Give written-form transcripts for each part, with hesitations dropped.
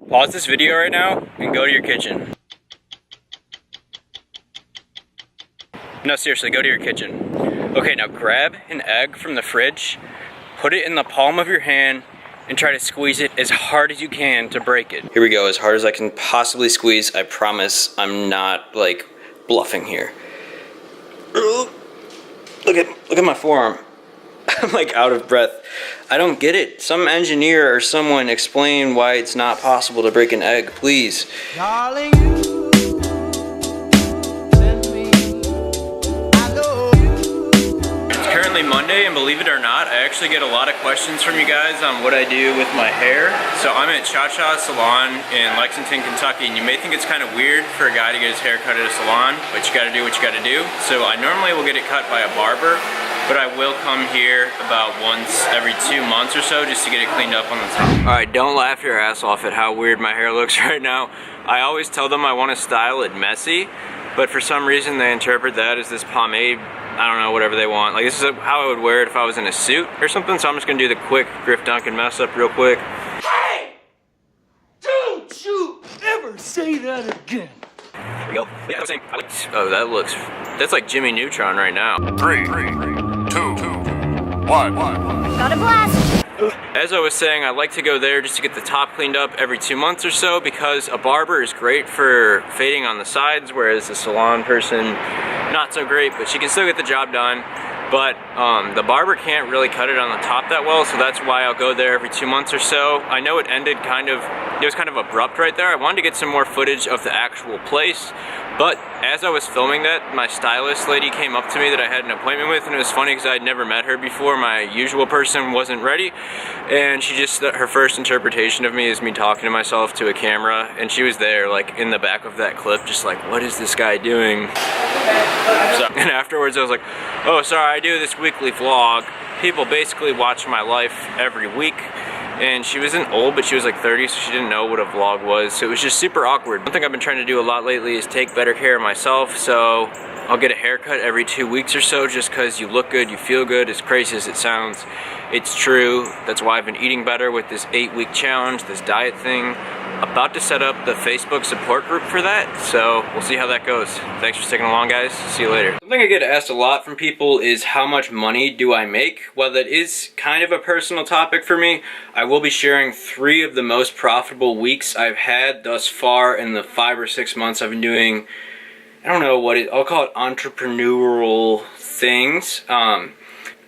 Pause this video right now and go to your kitchen. No, seriously, go to your kitchen. Okay, now grab an egg from the fridge, put it in the palm of your hand, and try to squeeze it as hard as you can to break it. Here we go, as hard as I can possibly squeeze. I promise I'm not like bluffing here. Look at my forearm. I'm like out of breath. I don't get it. Some engineer or someone explain why it's not possible to break an egg, please. Darling, you send me, I know you. It's currently Monday, and believe it or not, I actually get a lot of questions from you guys on what I do with my hair. So I'm at Cha-Cha Salon in Lexington, Kentucky, and you may think it's kind of weird for a guy to get his hair cut at a salon, but you gotta do what you gotta do. So I normally will get it cut by a barber, but I will come here about once every 2 months or so just to get it cleaned up on the top. Alright, don't laugh your ass off at how weird my hair looks right now. I always tell them I want to style it messy, but for some reason they interpret that as this pomade, I don't know, whatever they want. Like, this is how I would wear it if I was in a suit or something, so I'm just going to do the quick Griff Duncan mess up real quick. Hey! Don't you ever say that again. There we go. Yeah, I was saying, oh, that's like Jimmy Neutron right now. 3, 2, 1. Got a blast! As I was saying, I like to go there just to get the top cleaned up every 2 months or so, because a barber is great for fading on the sides, whereas a salon person, not so great, but she can still get the job done. But the barber can't really cut it on the top that well, so that's why I'll go there every 2 months or so. I know it ended it was kind of abrupt right there. I wanted to get some more footage of the actual place, but as I was filming that, my stylist lady came up to me that I had an appointment with, and it was funny because I'd never met her before. My usual person wasn't ready, and she just, her first interpretation of me is me talking to myself to a camera, and she was there like in the back of that clip just like, what is this guy doing? So, and afterwards I was like, oh, sorry, I do this weekly vlog. People basically watch my life every week. And she wasn't old, but she was like 30, so she didn't know what a vlog was. So it was just super awkward. One thing I've been trying to do a lot lately is take better care of myself. So I'll get a haircut every 2 weeks or so, just because you look good, you feel good. As crazy as it sounds, it's true. That's why I've been eating better with this 8-week challenge, this diet thing. About to set up the Facebook support group for that, so we'll see how that goes. Thanks for sticking along, guys. See you later. Something I get asked a lot from people is how much money do I make? Well, that is kind of a personal topic for me. I will be sharing 3 of the most profitable weeks I've had thus far in the 5 or 6 months I've been doing, I don't know what I'll call it, entrepreneurial things. I'm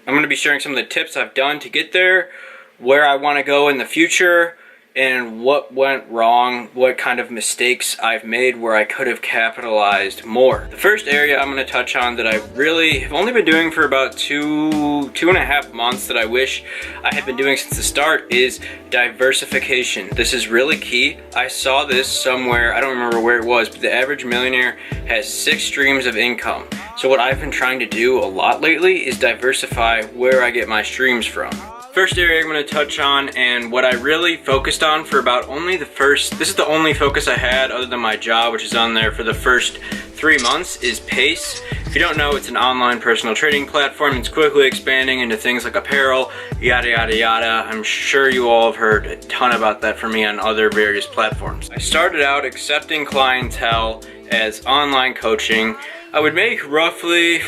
going to be sharing some of the tips I've done to get there, where I want to go in the future, and what went wrong, what kind of mistakes I've made where I could have capitalized more. The first area I'm going to touch on that I really have only been doing for about two and a half months that I wish I had been doing since the start is diversification. This is really key. I saw this somewhere, I don't remember where it was, but the average millionaire has 6 streams of income. So what I've been trying to do a lot lately is diversify where I get my streams from. First area I'm going to touch on, and what I really focused on for about this is the only focus I had other than my job, which is on there for the first 3 months, is Pace. If you don't know, it's an online personal trading platform. It's quickly expanding into things like apparel, yada yada yada. I'm sure you all have heard a ton about that from me on other various platforms. I started out accepting clientele as online coaching. I would make roughly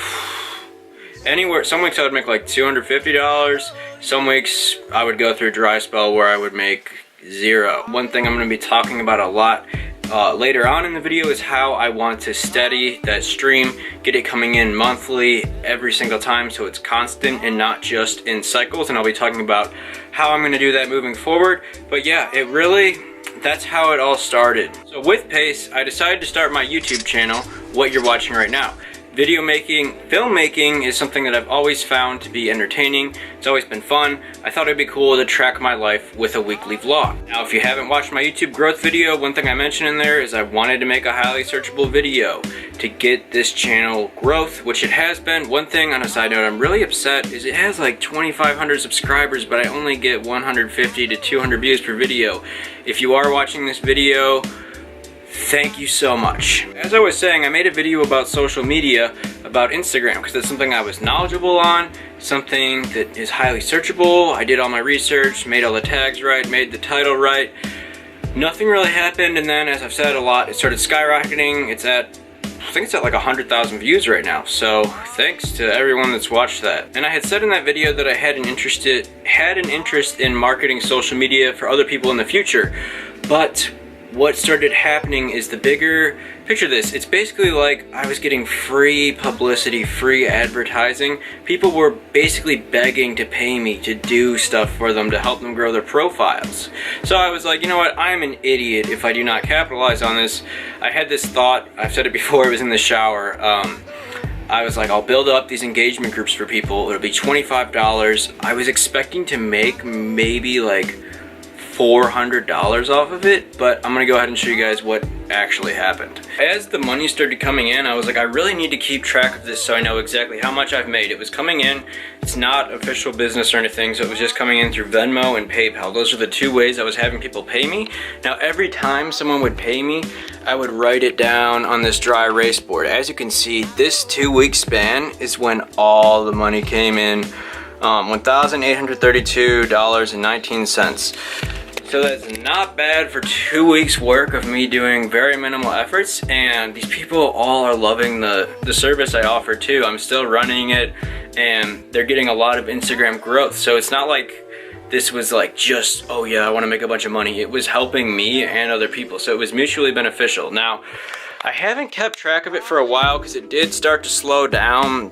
anywhere, some weeks I would make like $250. Some weeks I would go through a dry spell where I would make 0. One thing I'm going to be talking about a lot later on in the video is how I want to steady that stream, get it coming in monthly every single time so it's constant and not just in cycles, and I'll be talking about how I'm going to do that moving forward. But yeah, that's how it all started. So with Pace, I decided to start my YouTube channel, what you're watching right now. Video making, filmmaking is something that I've always found to be entertaining. It's always been fun. I thought it'd be cool to track my life with a weekly vlog. Now, if you haven't watched my YouTube growth video, one thing I mentioned in there is I wanted to make a highly searchable video to get this channel growth, which it has been. One thing on a side note, I'm really upset is it has like 2,500 subscribers, but I only get 150 to 200 views per video. If you are watching this video, thank you so much. As I was saying, I made a video about social media, about Instagram, because that's something I was knowledgeable on, something that is highly searchable. I did all my research, made all the tags right, made the title right. nothing really happened, and then as I've said a lot, it started skyrocketing. I think it's at like 100,000 views right now, so thanks to everyone that's watched that. And I had said in that video that I had an interest in marketing social media for other people in the future, but what started happening is the bigger picture of this. It's basically like I was getting free publicity, free advertising. People were basically begging to pay me to do stuff for them to help them grow their profiles. So I was like, you know what, I'm an idiot if I do not capitalize on this. I had this thought, I've said it before, it was in the shower. I was like, I'll build up these engagement groups for people. It'll be $25. I was expecting to make maybe like $400 off of it, but I'm gonna go ahead and show you guys what actually happened. As the money started coming in, I was like, I really need to keep track of this so I know exactly how much I've made. It was coming in, it's not official business or anything, so it was just coming in through Venmo and PayPal. Those are the two ways I was having people pay me. Now every time someone would pay me, I would write it down on this dry erase board. As you can see, this 2-week span is when all the money came in, $1,832.19. So that's not bad for 2 weeks work of me doing very minimal efforts, and these people all are loving the service I offer too. I'm still running it, and they're getting a lot of Instagram growth. So it's not like this was like just, oh yeah, I want to make a bunch of money. It was helping me and other people, so it was mutually beneficial. Now, I haven't kept track of it for a while because it did start to slow down.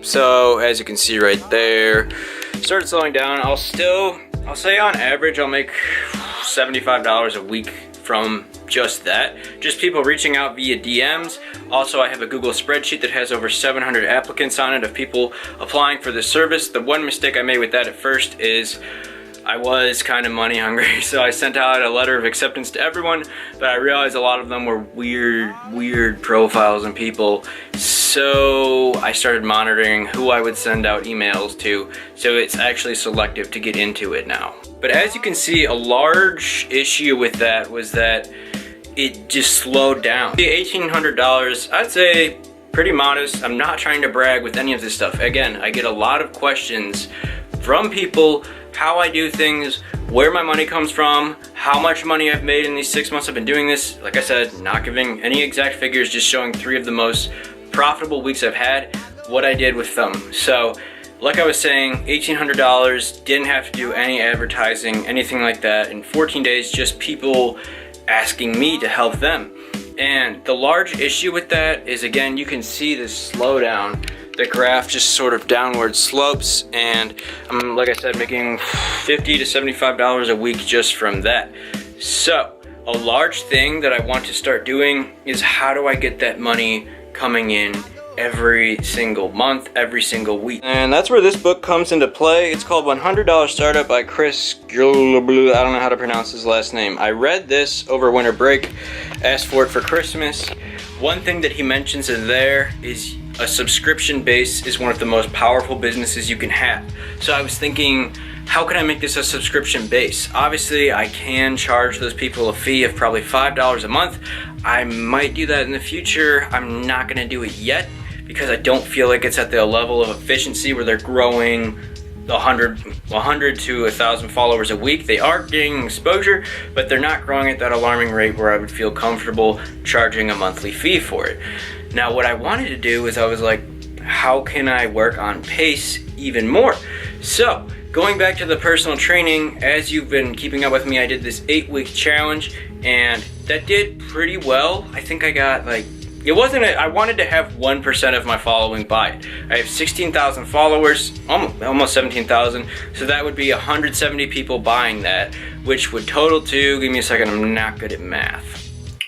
So as you can see right there, started slowing down. I'll say on average I'll make $75 a week from just that. Just people reaching out via DMs. Also, I have a Google spreadsheet that has over 700 applicants on it of people applying for this service. The one mistake I made with that at first is I was kind of money hungry, so I sent out a letter of acceptance to everyone, but I realized a lot of them were weird profiles and people. So I started monitoring who I would send out emails to, so it's actually selective to get into it now. But as you can see, a large issue with that was that it just slowed down. The $1,800, I'd say pretty modest. I'm not trying to brag with any of this stuff. Again, I get a lot of questions from people, how I do things, where my money comes from, how much money I've made in these 6 months I've been doing this. Like I said, not giving any exact figures, just showing 3 of the most profitable weeks I've had, what I did with them. So, like I was saying, $1,800, didn't have to do any advertising, anything like that. In 14 days, just people asking me to help them. And the large issue with that is, again, you can see this slowdown. The graph just sort of downward slopes, and I'm, like I said, making $50 to $75 a week just from that. So, a large thing that I want to start doing is how do I get that money coming in every single month, every single week. And that's where this book comes into play. It's called $100 Startup by Chris, I don't know how to pronounce his last name. I read this over winter break, asked for it for Christmas. One thing that he mentions in there is a subscription base is one of the most powerful businesses you can have. So I was thinking, how can I make this a subscription base? Obviously, I can charge those people a fee of probably $5 a month. I might do that in the future. I'm not gonna do it yet because I don't feel like it's at the level of efficiency where they're growing 100 to 1,000 followers a week. They are getting exposure, but they're not growing at that alarming rate where I would feel comfortable charging a monthly fee for it. Now, what I wanted to do is I was like, how can I work on pace even more? So, going back to the personal training, as you've been keeping up with me, I did this 8-week challenge, and that did pretty well. I think I got like, I wanted to have 1% of my following buy it. I have 16,000 followers, almost 17,000, so that would be 170 people buying that, which would total to, give me a second, I'm not good at math.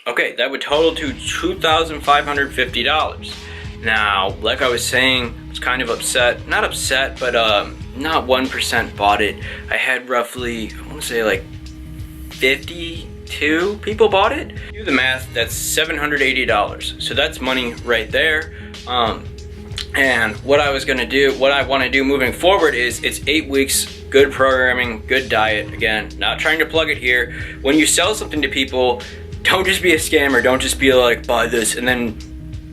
Okay, that would total to $2,550. Now, like I was saying, I was kind of upset, not upset, but not 1% bought it. I had roughly, I want to say like 52 people bought it. Do the math, that's $780. So that's money right there. And what I want to do moving forward is it's 8 weeks, good programming, good diet. Again, not trying to plug it here. When you sell something to people, don't just be a scammer. Don't just be like, buy this and then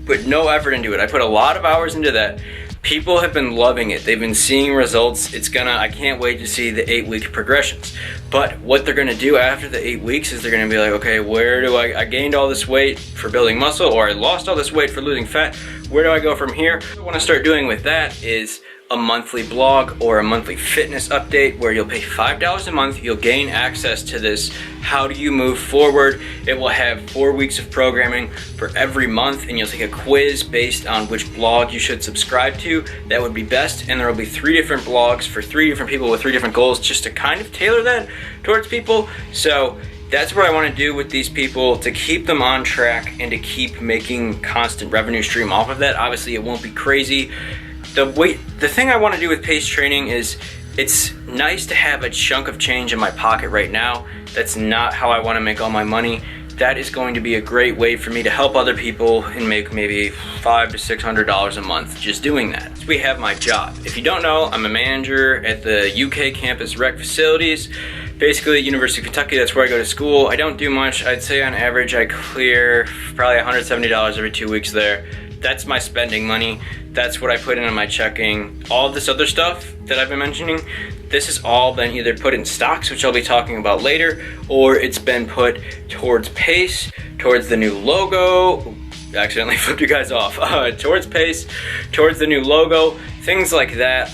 put no effort into it. I put a lot of hours into that. People have been loving it. They've been seeing results. I can't wait to see the 8-week progressions. But what they're gonna do after the 8 weeks is they're gonna be like, okay, where do I gained all this weight for building muscle, or I lost all this weight for losing fat. Where do I go from here? What I wanna start doing with that is a monthly blog or a monthly fitness update where you'll pay $5 a month. You'll gain access to this. How do you move forward? It will have 4 weeks of programming for every month, and you'll take a quiz based on which blog you should subscribe to. That would be best, and there will be 3 different blogs for 3 different people with 3 different goals, just to kind of tailor that towards people. So that's what I want to do with these people, to keep them on track and to keep making constant revenue stream off of that. Obviously it won't be crazy. The thing I want to do with pace training is, it's nice to have a chunk of change in my pocket right now. That's not how I want to make all my money. That is going to be a great way for me to help other people and make maybe $500 to $600 a month just doing that. So we have my job. If you don't know, I'm a manager at the UK campus rec facilities. Basically, University of Kentucky, that's where I go to school. I don't do much. I'd say on average I clear probably $170 every 2 weeks there. That's my spending money. That's what I put in on my checking. All of this other stuff that I've been mentioning, this has all been either put in stocks, which I'll be talking about later, or it's been put towards pace, towards the new logo. Accidentally flipped you guys off. Towards pace, towards the new logo, things like that.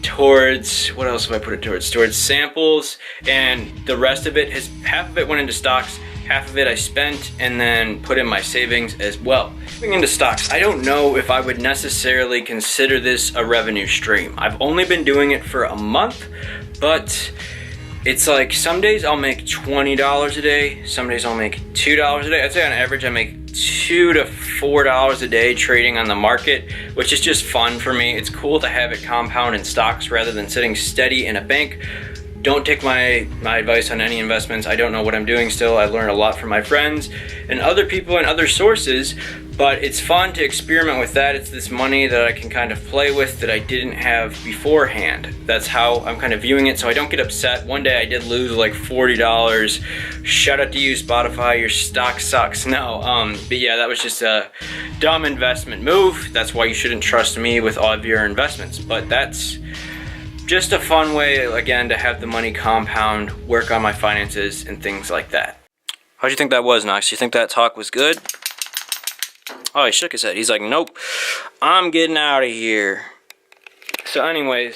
Towards, what else have I put it towards? Towards samples, and the rest of it has, half of it went into stocks, half of it I spent and then put in my savings as well. Moving into stocks, I don't know if I would necessarily consider this a revenue stream. I've only been doing it for a month, but it's like some days I'll make $20 a day, some days I'll make $2 a day. I'd say on average I make $2 to $4 a day trading on the market, which is just fun for me. It's cool to have it compound in stocks rather than sitting steady in a bank. Don't take my advice on any investments. I don't know what I'm doing still. I learned a lot from my friends and other people and other sources, but it's fun to experiment with that. It's this money that I can kind of play with that I didn't have beforehand. That's how I'm kind of viewing it, so I don't get upset. One day I did lose like $40. Shout out to you, Spotify, your stock sucks. No, but yeah, that was just a dumb investment move. That's why you shouldn't trust me with all of your investments, but that's just a fun way, again, to have the money compound, work on my finances, and things like that. How'd you think that was, Knox? You think that talk was good? Oh, he shook his head. He's like, nope, I'm getting out of here. So anyways,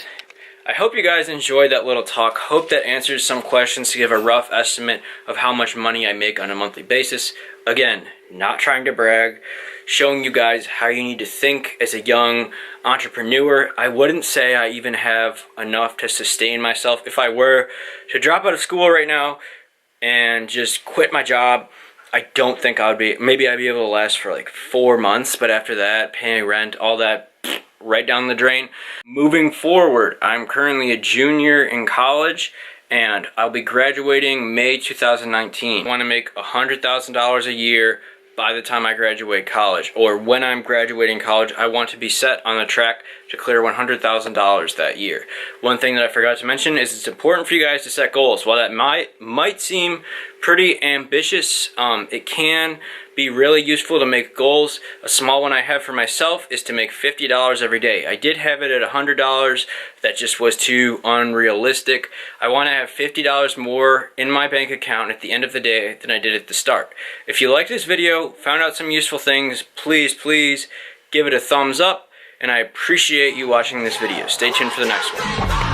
I hope you guys enjoyed that little talk. Hope that answers some questions to give a rough estimate of how much money I make on a monthly basis. Again, not trying to brag, showing you guys how you need to think as a young entrepreneur. I wouldn't say I even have enough to sustain myself. If I were to drop out of school right now and just quit my job, I don't think I would be, maybe I'd be able to last for like 4 months, but after that, paying rent, all that, right down the drain. Moving forward, I'm currently a junior in college, and I'll be graduating May 2019. I want to make $100,000 a year by the time I graduate college, or when I'm graduating college. I want to be set on the track to clear $100,000 that year. One thing that I forgot to mention is it's important for you guys to set goals. While that might seem pretty ambitious, it can be really useful to make goals. A small one I have for myself is to make $50 every day. I did have it at $100. That just was too unrealistic. I want to have $50 more in my bank account at the end of the day than I did at the start. If you liked this video, found out some useful things, please give it a thumbs up, and I appreciate you watching this video. Stay tuned for the next one.